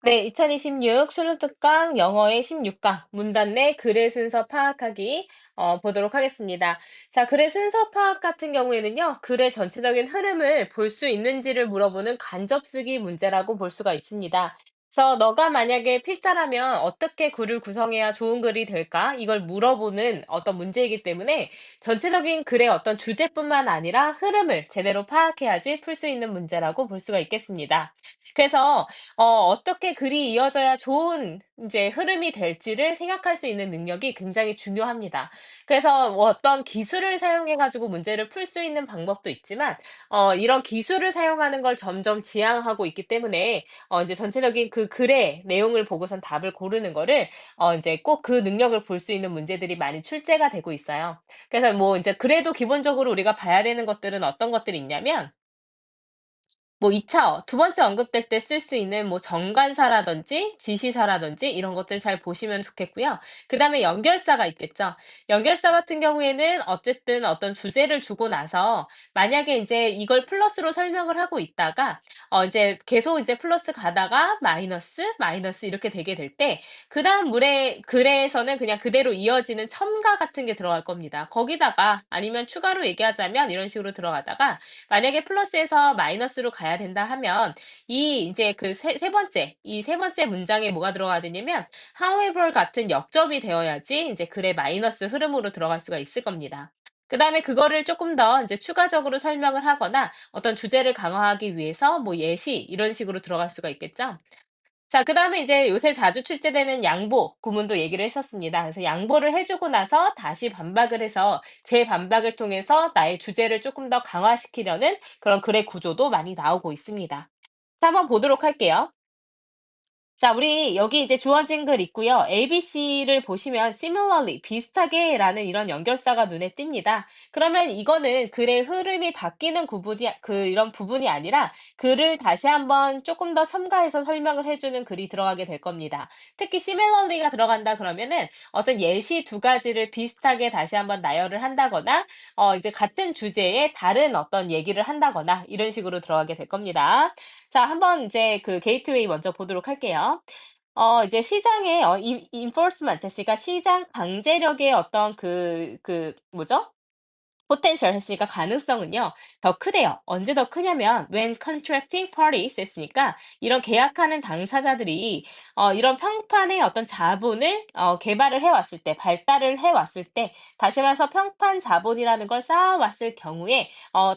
네, 2026 술루특강 영어의 16강 문단 내 글의 순서 파악하기 보도록 하겠습니다. 자, 글의 순서 파악 같은 경우에는요, 글의 전체적인 흐름을 볼 수 있는지를 물어보는 간접 쓰기 문제라고 볼 수가 있습니다. 그래서 너가 만약에 필자라면 어떻게 글을 구성해야 좋은 글이 될까? 이걸 물어보는 어떤 문제이기 때문에 전체적인 글의 어떤 주제뿐만 아니라 흐름을 제대로 파악해야지 풀 수 있는 문제라고 볼 수가 있겠습니다. 그래서 어떻게 글이 이어져야 좋은 이제 흐름이 될지를 생각할 수 있는 능력이 굉장히 중요합니다. 그래서 뭐 어떤 기술을 사용해 가지고 문제를 풀 수 있는 방법도 있지만 이런 기술을 사용하는 걸 점점 지향하고 있기 때문에 이제 전체적인 그 글의 내용을 보고선 답을 고르는 거를 이제 꼭 그 능력을 볼 수 있는 문제들이 많이 출제가 되고 있어요. 그래서 뭐 이제 그래도 기본적으로 우리가 봐야 되는 것들은 어떤 것들이 있냐면 뭐 2차 두 번째 언급될 때 쓸 수 있는 뭐 정관사라든지 지시사라든지 이런 것들 잘 보시면 좋겠고요. 그다음에 연결사가 있겠죠. 연결사 같은 경우에는 어쨌든 어떤 주제를 주고 나서 만약에 이제 이걸 플러스로 설명을 하고 있다가 이제 계속 이제 플러스 가다가 마이너스, 마이너스 이렇게 되게 될 때 그다음 물의 글에서는 그냥 그대로 이어지는 첨가 같은 게 들어갈 겁니다. 거기다가 아니면 추가로 얘기하자면 이런 식으로 들어가다가 만약에 플러스에서 마이너스로 가야 된다 하면 이 이제 그 세 번째 문장에 뭐가 들어가야 되냐면 however 같은 역접이 되어야지 이제 글의 마이너스 흐름으로 들어갈 수가 있을 겁니다. 그다음에 그거를 조금 더 이제 추가적으로 설명을 하거나 어떤 주제를 강화하기 위해서 뭐 예시 이런 식으로 들어갈 수가 있겠죠. 자, 그다음에 이제 요새 자주 출제되는 양보 구문도 얘기를 했었습니다. 그래서 양보를 해주고 나서 다시 반박을 해서 재반박을 통해서 나의 주제를 조금 더 강화시키려는 그런 글의 구조도 많이 나오고 있습니다. 자, 한번 보도록 할게요. 자, 우리 여기 이제 주어진 글 있고요. ABC를 보시면 similarly, 비슷하게라는 이런 연결사가 눈에 띕니다. 그러면 이거는 글의 흐름이 바뀌는 이런 부분이 아니라 글을 다시 한번 조금 더 첨가해서 설명을 해주는 글이 들어가게 될 겁니다. 특히 similarly가 들어간다 그러면은 어떤 예시 두 가지를 비슷하게 다시 한번 나열을 한다거나 이제 같은 주제에 다른 어떤 얘기를 한다거나 이런 식으로 들어가게 될 겁니다. 자, 한번 이제 그 게이트웨이 먼저 보도록 할게요. 이제 시장의 enforcement 했으니까 시장 강제력의 어떤 뭐죠? potential 했으니까 가능성은요, 더 크대요. 언제 더 크냐면, when contracting parties 했으니까, 이런 계약하는 당사자들이, 이런 평판의 어떤 자본을, 개발을 해왔을 때, 발달을 해왔을 때, 다시 말해서 평판 자본이라는 걸 쌓아왔을 경우에,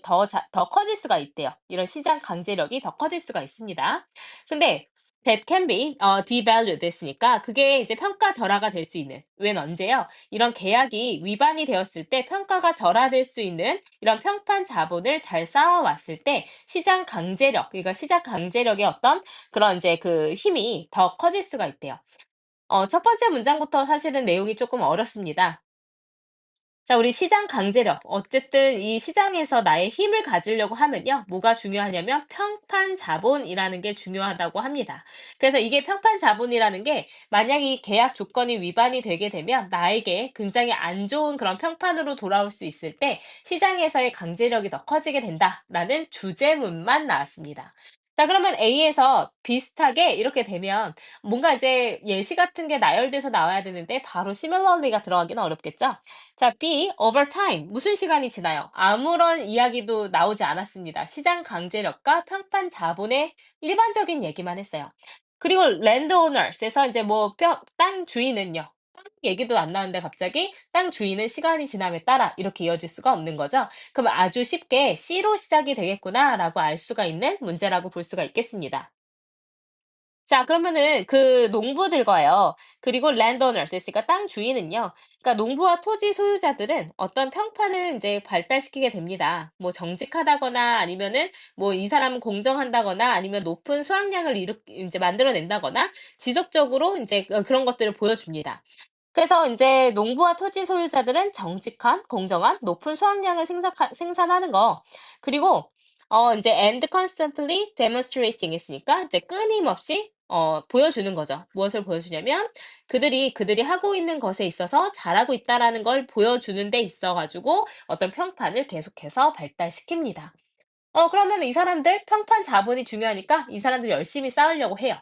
더 커질 수가 있대요. 이런 시장 강제력이 더 커질 수가 있습니다. 근데, that can be devalued 했으니까 그게 이제 평가절하가 될 수 있는 웬 언제요? 이런 계약이 위반이 되었을 때 평가가 절하될 수 있는 이런 평판 자본을 잘 쌓아왔을 때 시장 강제력, 그러니까 시장 강제력의 어떤 그런 이제 그 힘이 더 커질 수가 있대요. 첫 번째 문장부터 사실은 내용이 조금 어렵습니다. 자, 우리 시장 강제력. 어쨌든 이 시장에서 나의 힘을 가지려고 하면요. 뭐가 중요하냐면 평판 자본이라는 게 중요하다고 합니다. 그래서 이게 평판 자본이라는 게 만약 이 계약 조건이 위반이 되게 되면 나에게 굉장히 안 좋은 그런 평판으로 돌아올 수 있을 때 시장에서의 강제력이 더 커지게 된다라는 주제문만 나왔습니다. 자, 그러면 A에서 비슷하게 이렇게 되면 뭔가 이제 예시 같은 게 나열돼서 나와야 되는데 바로 similarly가 들어가기는 어렵겠죠? 자, B, over time. 무슨 시간이 지나요? 아무런 이야기도 나오지 않았습니다. 시장 강제력과 평판 자본의 일반적인 얘기만 했어요. 그리고 landowners에서 이제 뭐 땅 주인은요. 땅 얘기도 안 나오는데 갑자기 땅 주인은 시간이 지남에 따라 이렇게 이어질 수가 없는 거죠. 그럼 아주 쉽게 C로 시작이 되겠구나라고 알 수가 있는 문제라고 볼 수가 있겠습니다. 자, 그러면은 그 농부들과요. 그리고 landowners 했으니까 땅 주인은요. 그러니까 농부와 토지 소유자들은 어떤 평판을 이제 발달시키게 됩니다. 뭐 정직하다거나 아니면은 뭐 이 사람은 공정한다거나 아니면 높은 수확량을 이제 만들어낸다거나 지속적으로 이제 그런 것들을 보여줍니다. 그래서 이제 농부와 토지 소유자들은 정직한, 공정한, 높은 수확량을 생산하는 거. 그리고 이제 and constantly demonstrating 했으니까 이제 끊임없이 보여주는 거죠. 무엇을 보여주냐면 그들이 하고 있는 것에 있어서 잘하고 있다라는 걸 보여주는 데 있어 가지고 어떤 평판을 계속해서 발달시킵니다. 그러면 이 사람들 평판 자본이 중요하니까 이 사람들 열심히 싸우려고 해요.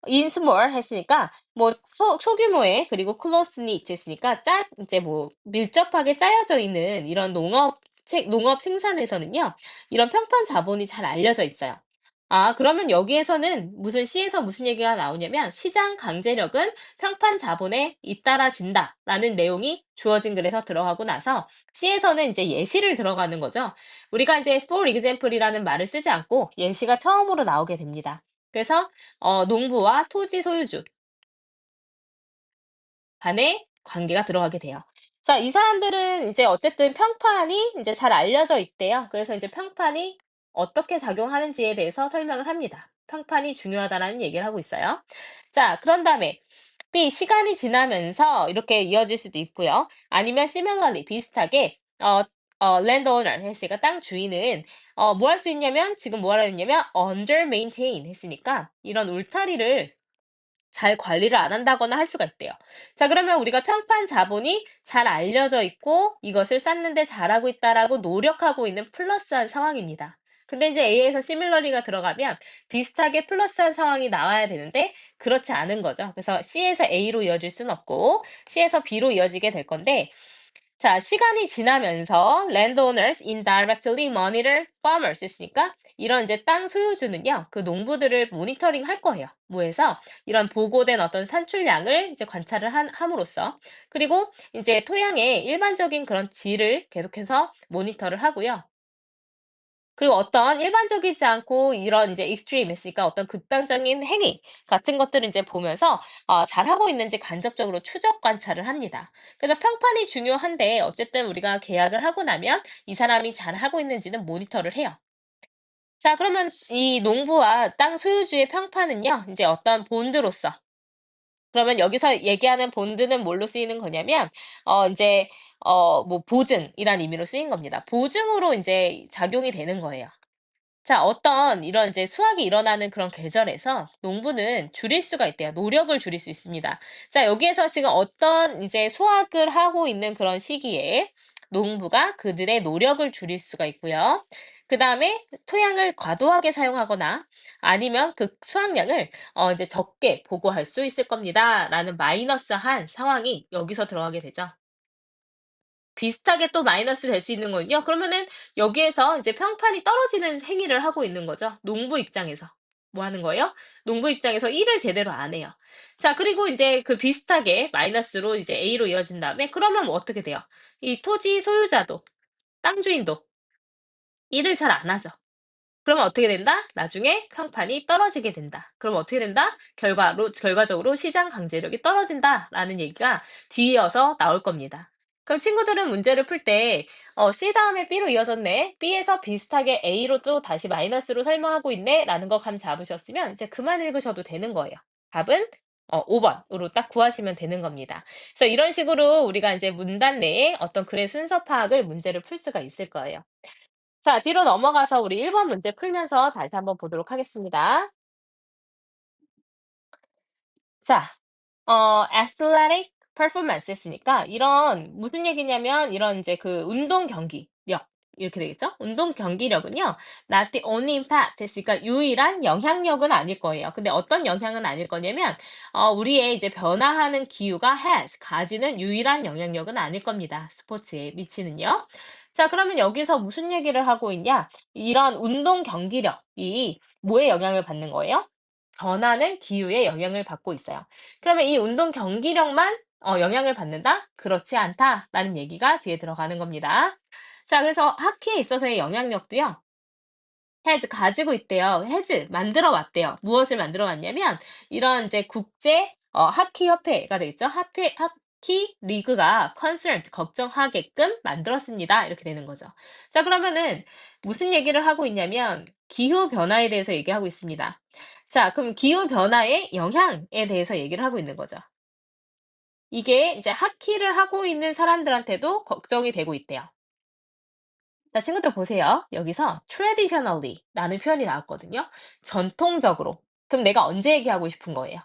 in small 했으니까 뭐 소규모의 그리고 close knit 했으니까 이제 뭐 밀접하게 짜여져 있는 이런 농업 생산에서는요. 이런 평판 자본이 잘 알려져 있어요. 아, 그러면 여기에서는 C에서 무슨 얘기가 나오냐면 시장 강제력은 평판 자본에 잇따라진다라는 내용이 주어진 글에서 들어가고 나서 C에서는 이제 예시를 들어가는 거죠. 우리가 이제 for example이라는 말을 쓰지 않고 예시가 처음으로 나오게 됩니다. 그래서 농부와 토지 소유주 간의 관계가 들어가게 돼요. 자, 이 사람들은 이제 어쨌든 평판이 이제 잘 알려져 있대요. 그래서 이제 평판이 어떻게 작용하는지에 대해서 설명을 합니다. 평판이 중요하다라는 얘기를 하고 있어요. 자, 그런 다음에 B, 시간이 지나면서 이렇게 이어질 수도 있고요. 아니면 similarly, 비슷하게, landowner 했으니까 땅 주인은, 뭐 할 수 있냐면, 지금 뭐 하라 했냐면, under maintain 했으니까, 이런 울타리를 잘 관리를 안 한다거나 할 수가 있대요. 자, 그러면 우리가 평판 자본이 잘 알려져 있고 이것을 쌓는데 잘하고 있다라고 노력하고 있는 플러스한 상황입니다. 근데 이제 A에서 시밀러리가 들어가면 비슷하게 플러스한 상황이 나와야 되는데 그렇지 않은 거죠. 그래서 C에서 A로 이어질 수는 없고 C에서 B로 이어지게 될 건데 자, 시간이 지나면서 landowners indirectly monitor farmers 했으니까 이런 이제 땅 소유주는요, 그 농부들을 모니터링 할 거예요. 뭐해서 이런 보고된 어떤 산출량을 이제 관찰을 함으로써 그리고 이제 토양의 일반적인 그런 질을 계속해서 모니터를 하고요. 그리고 어떤 일반적이지 않고 이런 이제 익스트림 했으니까 어떤 극단적인 행위 같은 것들을 이제 보면서 잘하고 있는지 간접적으로 추적 관찰을 합니다. 그래서 평판이 중요한데 어쨌든 우리가 계약을 하고 나면 이 사람이 잘하고 있는지는 모니터를 해요. 자, 그러면 이 농부와 땅 소유주의 평판은요, 이제 어떤 본드로서 그러면 여기서 얘기하는 본드는 뭘로 쓰이는 거냐면, 이제, 뭐, 보증이란 의미로 쓰인 겁니다. 보증으로 이제 작용이 되는 거예요. 자, 어떤 이런 이제 수확이 일어나는 그런 계절에서 농부는 줄일 수가 있대요. 노력을 줄일 수 있습니다. 자, 여기에서 지금 어떤 이제 수확을 하고 있는 그런 시기에 농부가 그들의 노력을 줄일 수가 있고요. 그 다음에 토양을 과도하게 사용하거나 아니면 그 수확량을 이제 적게 보고할 수 있을 겁니다. 라는 마이너스한 상황이 여기서 들어가게 되죠. 비슷하게 또 마이너스 될 수 있는 거는요. 그러면은 여기에서 이제 평판이 떨어지는 행위를 하고 있는 거죠. 농부 입장에서. 뭐 하는 거예요? 농부 입장에서 일을 제대로 안 해요. 자, 그리고 이제 그 비슷하게 마이너스로 이제 A로 이어진 다음에 그러면 뭐 어떻게 돼요? 이 토지 소유자도, 땅 주인도 일을 잘 안 하죠. 그러면 어떻게 된다? 나중에 평판이 떨어지게 된다. 그럼 어떻게 된다? 결과적으로 시장 강제력이 떨어진다라는 얘기가 뒤이어서 나올 겁니다. 그럼 친구들은 문제를 풀 때, C 다음에 B로 이어졌네. B에서 비슷하게 A로 또 다시 마이너스로 설명하고 있네. 라는 거 감 잡으셨으면 이제 그만 읽으셔도 되는 거예요. 답은 5번으로 딱 구하시면 되는 겁니다. 그래서 이런 식으로 우리가 이제 문단 내에 어떤 글의 순서 파악을 문제를 풀 수가 있을 거예요. 자, 뒤로 넘어가서 우리 1번 문제 풀면서 다시 한번 보도록 하겠습니다. 자, athletic performance 했으니까 이런 무슨 얘기냐면 이런 이제 그 운동 경기력 이렇게 되겠죠? 운동 경기력은요, not the only impact 했으니까 유일한 영향력은 아닐 거예요. 근데 어떤 영향은 아닐 거냐면, 우리의 이제 변화하는 기후가 가지는 유일한 영향력은 아닐 겁니다. 스포츠에 미치는요. 자, 그러면 여기서 무슨 얘기를 하고 있냐? 이런 운동 경기력이 뭐에 영향을 받는 거예요? 변하는 기후에 영향을 받고 있어요. 그러면 이 운동 경기력만 영향을 받는다? 그렇지 않다라는 얘기가 뒤에 들어가는 겁니다. 자, 그래서 하키에 있어서의 영향력도요. 가지고 있대요. 만들어 왔대요. 무엇을 만들어 왔냐면 이런 이제 국제 하키 협회가 되겠죠. 하키 리그가 걱정하게끔 만들었습니다. 이렇게 되는 거죠. 자, 그러면은 무슨 얘기를 하고 있냐면 기후 변화에 대해서 얘기하고 있습니다. 자, 그럼 기후 변화의 영향에 대해서 얘기를 하고 있는 거죠. 이게 이제 하키를 하고 있는 사람들한테도 걱정이 되고 있대요. 자, 친구들 보세요. 여기서 traditionally라는 표현이 나왔거든요. 전통적으로. 그럼 내가 언제 얘기하고 싶은 거예요?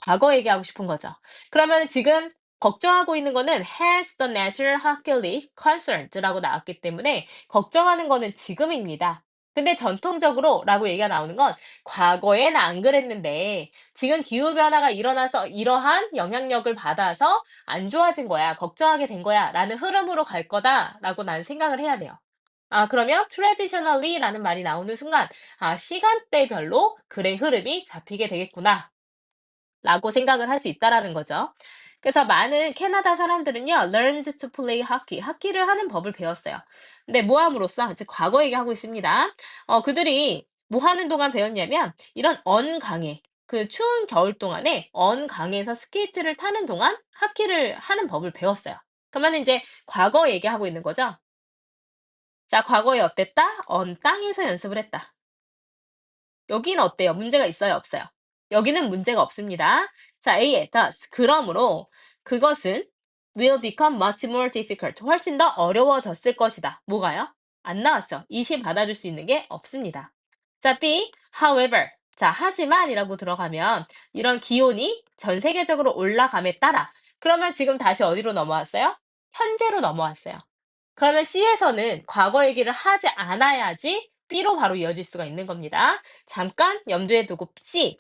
과거 얘기하고 싶은 거죠. 그러면 지금 걱정하고 있는 거는 has the natural hockey league concerned라고 나왔기 때문에 걱정하는 거는 지금입니다. 근데 전통적으로라고 얘기가 나오는 건 과거엔 안 그랬는데 지금 기후변화가 일어나서 이러한 영향력을 받아서 안 좋아진 거야, 걱정하게 된 거야 라는 흐름으로 갈 거다라고 나는 생각을 해야 돼요. 그러면 traditionally라는 말이 나오는 순간, 시간대별로 글의 흐름이 잡히게 되겠구나. 라고 생각을 할 수 있다라는 거죠. 그래서 많은 캐나다 사람들은요, learned to play hockey, 하키를 하는 법을 배웠어요. 근데 뭐 함으로써, 이제 과거 얘기하고 있습니다. 그들이 뭐 하는 동안 배웠냐면, 이런 언강에, 그 추운 겨울 동안에 언강에서 스케이트를 타는 동안 하키를 하는 법을 배웠어요. 그러면 이제 과거 얘기하고 있는 거죠. 자, 과거에 어땠다? 언 땅에서 연습을 했다. 여기는 어때요? 문제가 있어요? 없어요? 여기는 문제가 없습니다. 자, A에 thus. 그러므로 그것은 will become much more difficult. 훨씬 더 어려워졌을 것이다. 뭐가요? 안 나왔죠. 이시 받아줄 수 있는 게 없습니다. 자, B. However. 자, 하지만이라고 들어가면 이런 기온이 전 세계적으로 올라감에 따라 그러면 지금 다시 어디로 넘어왔어요? 현재로 넘어왔어요. 그러면 C에서는 과거 얘기를 하지 않아야지 B로 바로 이어질 수가 있는 겁니다. 잠깐 염두에 두고 C.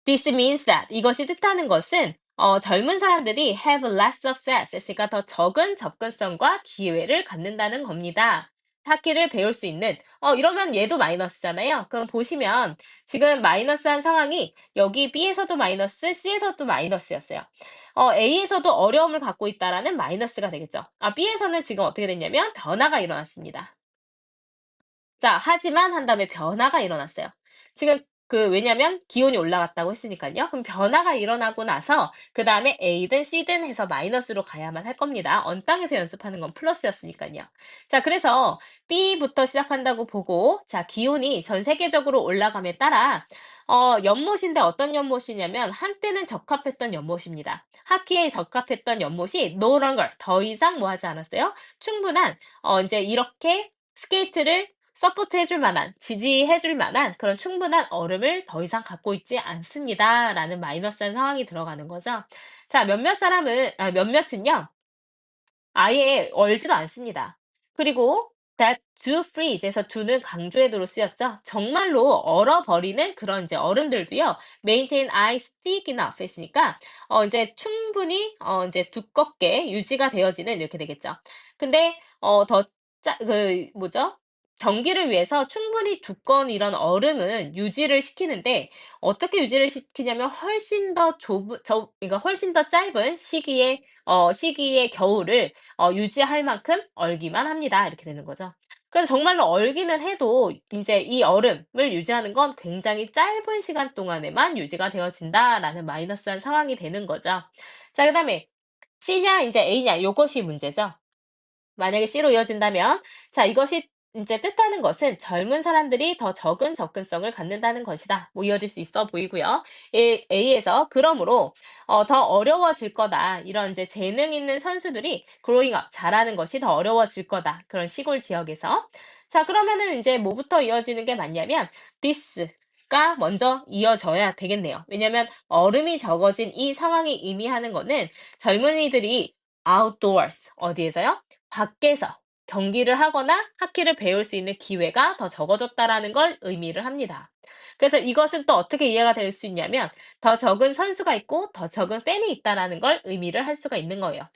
This means that 이것이 뜻하는 것은 젊은 사람들이 have less success, 그러니까 더 적은 접근성과 기회를 갖는다는 겁니다. 타키를 배울 수 있는 이러면 얘도 마이너스잖아요. 그럼 보시면 지금 마이너스한 상황이 여기 B에서도 마이너스, C에서도 마이너스였어요. A에서도 어려움을 갖고 있다라는 마이너스가 되겠죠. B에서는 지금 어떻게 됐냐면 변화가 일어났습니다. 자, 하지만 한 다음에 변화가 일어났어요. 지금 왜냐면 기온이 올라갔다고 했으니까요. 그럼 변화가 일어나고 나서 그다음에 A든 C든 해서 마이너스로 가야만 할 겁니다. 언 땅에서 연습하는 건 플러스였으니까요. 자, 그래서 B부터 시작한다고 보고 자, 기온이 전 세계적으로 올라감에 따라 연못인데 어떤 연못이냐면 한때는 적합했던 연못입니다. 하키에 적합했던 연못이 no longer 더 이상 뭐 하지 않았어요? 충분한 이제 이렇게 스케이트를 서포트 해줄 만한, 지지해줄 만한 그런 충분한 얼음을 더 이상 갖고 있지 않습니다. 라는 마이너스한 상황이 들어가는 거죠. 자, 몇몇은요, 아예 얼지도 않습니다. 그리고 that do freeze에서 do는 강조의 도로 쓰였죠. 정말로 얼어버리는 그런 이제 얼음들도요, maintain ice thick enough 했으니까, 이제 충분히, 이제 두껍게 유지가 되어지는 이렇게 되겠죠. 근데, 뭐죠? 경기를 위해서 충분히 두꺼운 이런 얼음은 유지를 시키는데, 어떻게 유지를 시키냐면 훨씬 더 그러니까 훨씬 더 짧은 시기의 겨울을 유지할 만큼 얼기만 합니다. 이렇게 되는 거죠. 그래서 정말로 얼기는 해도 이제 이 얼음을 유지하는 건 굉장히 짧은 시간 동안에만 유지가 되어진다라는 마이너스한 상황이 되는 거죠. 자, 그다음에 C냐 이제 A냐 요것이 문제죠. 만약에 C로 이어진다면 자, 이것이 이제 뜻하는 것은 젊은 사람들이 더 적은 접근성을 갖는다는 것이다. 뭐 이어질 수 있어 보이고요. A에서 그러므로 더 어려워질 거다. 이런 이제 재능 있는 선수들이 growing up 자라는 것이 더 어려워질 거다. 그런 시골 지역에서. 자, 그러면은 이제 뭐부터 이어지는 게 맞냐면 this가 먼저 이어져야 되겠네요. 왜냐면 얼음이 적어진 이 상황이 의미하는 거는 젊은이들이 outdoors 어디에서요? 밖에서 경기를 하거나 하키를 배울 수 있는 기회가 더 적어졌다라는 걸 의미를 합니다. 그래서 이것은 또 어떻게 이해가 될 수 있냐면 더 적은 선수가 있고 더 적은 팬이 있다라는 걸 의미를 할 수가 있는 거예요.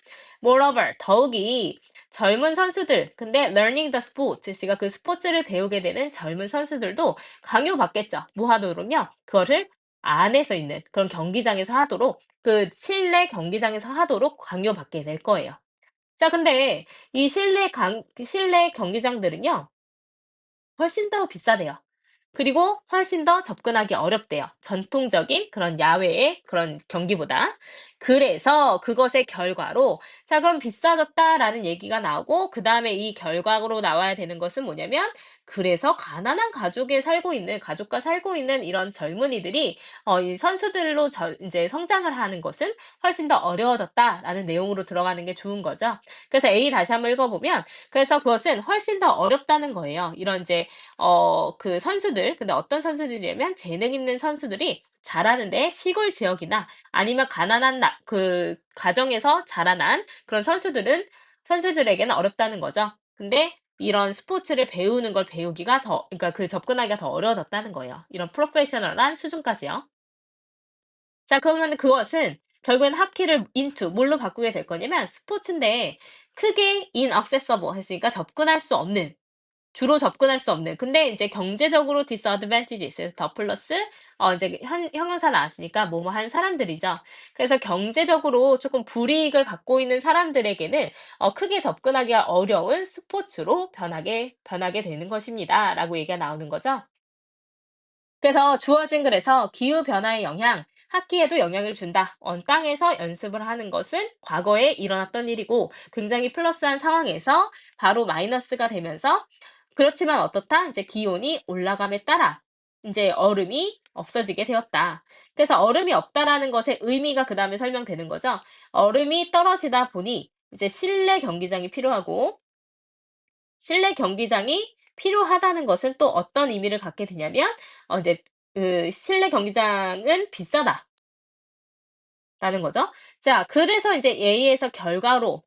Moreover, 더욱이 젊은 선수들, 근데 learning the sport, 그러니까 그 스포츠를 배우게 되는 젊은 선수들도 강요받겠죠. 뭐 하도록요? 그거를 안에서 있는 그런 경기장에서 하도록 그 실내 경기장에서 하도록 강요받게 될 거예요. 자, 근데 이 실내 경기장들은요, 훨씬 더 비싸대요. 그리고 훨씬 더 접근하기 어렵대요. 전통적인 그런 야외의 그런 경기보다. 그래서 그것의 결과로 자, 그럼 비싸졌다라는 얘기가 나오고 그다음에 이 결과로 나와야 되는 것은 뭐냐면 그래서 가난한 가족과 살고 있는 이런 젊은이들이 이 선수들로 이제 성장을 하는 것은 훨씬 더 어려워졌다라는 내용으로 들어가는 게 좋은 거죠. 그래서 A 다시 한번 읽어보면 그래서 그것은 훨씬 더 어렵다는 거예요. 이런 이제 선수들, 근데 어떤 선수들이냐면 재능 있는 선수들이 자라는데 시골 지역이나 아니면 가난한 가정에서 자라난 그런 선수들에게는 어렵다는 거죠. 근데 이런 스포츠를 배우는 걸 배우기가 더 그러니까 그 접근하기가 더 어려워졌다는 거예요. 이런 프로페셔널한 수준까지요. 자 그러면은 그것은 결국엔 하키를 into 뭘로 바꾸게 될 거냐면 스포츠인데 크게 inaccessible 했으니까 접근할 수 없는 주로 접근할 수 없는. 근데 이제 경제적으로 disadvantages 그래서 더 플러스 이제 현 형용사 나왔으니까 뭐뭐한 사람들이죠. 그래서 경제적으로 조금 불이익을 갖고 있는 사람들에게는 크게 접근하기가 어려운 스포츠로 변하게 되는 것입니다."라고 얘기가 나오는 거죠. 그래서 주어진 글에서 "기후 변화의 영향, 학기에도 영향을 준다. 땅에서 연습을 하는 것은 과거에 일어났던 일이고 굉장히 플러스한 상황에서 바로 마이너스가 되면서 그렇지만 어떻다? 이제 기온이 올라감에 따라 인제 얼음이 없어지게 되었다." 그래서 얼음이 없다라는 것의 의미가 그다음에 설명되는 거죠. 얼음이 떨어지다 보니 이제 실내 경기장이 필요하고 실내 경기장이 필요하다는 것은 또 어떤 의미를 갖게 되냐면 이제 그 "실내 경기장은 비싸다."라는 거죠. 자 그래서 이제 A에서 결과로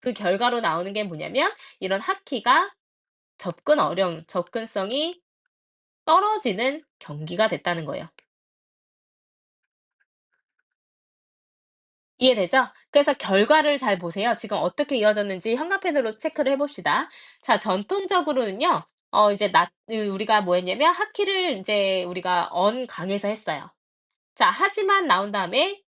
그 결과로 나오는 게 뭐냐면 이런 하키가 접근성이 떨어지는 경기가 됐다는 거예요. 이해되죠? 그래서 결과를 잘 보세요. 지금 어떻게 이어졌는지 현관펜으로 체크를 해 봅시다. 자 전통적으로는요. 이제 우리가 뭐 했냐면 하키를 인제 우리가 언강에서 했어요. 자 하지만 나온 다음에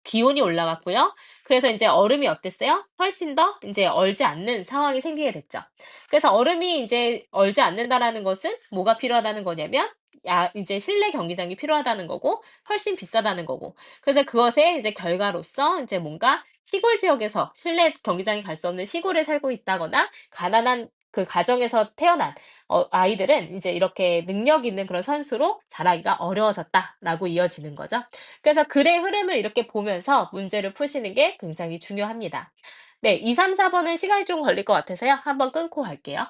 기온이 올라갔고요. 그래서 인제 얼음이 어땠어요? 훨씬 더 인제 얼지 않는 상황이 생기게 됐죠. 그래서 얼음이 인제 얼지 않는다라는 것은 뭐가 필요하다는 거냐면 이제 실내 경기장이 필요하다는 거고 훨씬 비싸다는 거고. 그래서 그것의 이제 결과로서 인제 뭔가 시골 지역에서 실내 경기장이 갈 수 없는 시골에 살고 있다거나 가난한 그 가정에서 태어난 아이들은 이제 이렇게 "능력 있는 그런 선수로 자라기가 어려워졌다."라고 이어지는 거죠. 그래서 글의 흐름을 이렇게 보면서 문제를 푸시는 게 굉장히 중요합니다. 네. 2, 3, 4 번은 시간이 좀 걸릴 것 같아서요. 한번 끊고 갈게요.